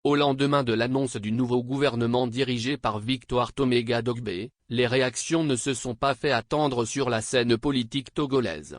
Au lendemain de l'annonce du nouveau gouvernement dirigé par Victoire Toméga-Dogbe, les réactions ne se sont pas fait attendre sur la scène politique togolaise.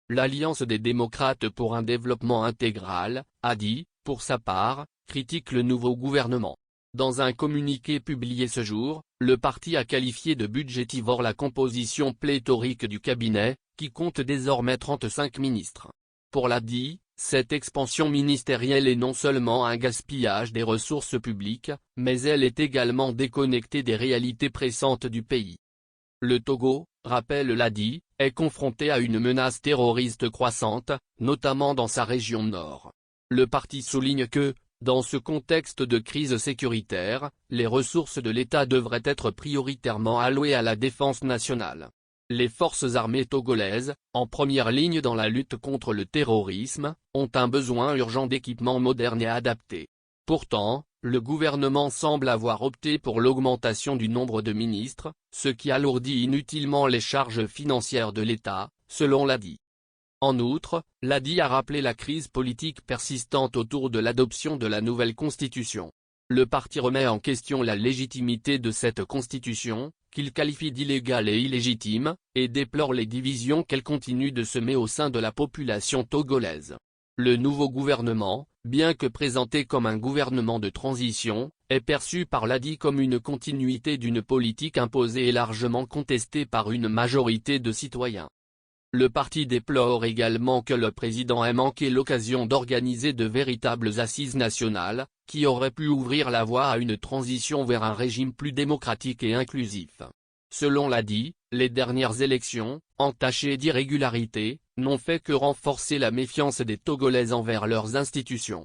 L'Alliance des démocrates pour un développement intégral, ADI, pour sa part, critique le nouveau gouvernement. Dans un communiqué publié ce jour, le parti a qualifié de budgétivore la composition pléthorique du cabinet, qui compte désormais 35 ministres. Pour l'ADI, cette expansion ministérielle est non seulement un gaspillage des ressources publiques, mais elle est également déconnectée des réalités pressantes du pays. Le Togo, rappelle l'ADI, est confronté à une menace terroriste croissante, notamment dans sa région nord. Le parti souligne que, dans ce contexte de crise sécuritaire, les ressources de l'État devraient être prioritairement allouées à la défense nationale. Les forces armées togolaises, en première ligne dans la lutte contre le terrorisme, ont un besoin urgent d'équipements modernes et adaptés. Pourtant, le gouvernement semble avoir opté pour l'augmentation du nombre de ministres, ce qui alourdit inutilement les charges financières de l'État, selon l'ADI. En outre, l'ADI a rappelé la crise politique persistante autour de l'adoption de la nouvelle constitution. Le parti remet en question la légitimité de cette constitution, qu'il qualifie d'illégale et illégitime, et déplore les divisions qu'elle continue de semer au sein de la population togolaise. Le nouveau gouvernement, bien que présenté comme un gouvernement de transition, est perçu par l'ADI comme une continuité d'une politique imposée et largement contestée par une majorité de citoyens. Le parti déplore également que le président ait manqué l'occasion d'organiser de véritables assises nationales, qui auraient pu ouvrir la voie à une transition vers un régime plus démocratique et inclusif. Selon l'ADI, les dernières élections, entachées d'irrégularités, n'ont fait que renforcer la méfiance des Togolais envers leurs institutions.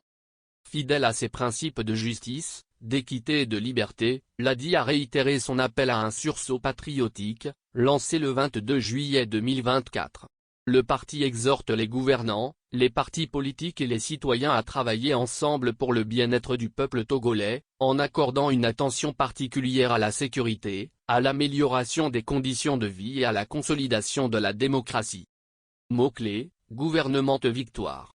Fidèle à ses principes de justice, d'équité et de liberté, l'ADI a réitéré son appel à un sursaut patriotique, lancé le 22 juillet 2024. Le parti exhorte les gouvernants, les partis politiques et les citoyens à travailler ensemble pour le bien-être du peuple togolais, en accordant une attention particulière à la sécurité, à l'amélioration des conditions de vie et à la consolidation de la démocratie. Mots-clés, gouvernement Victoire.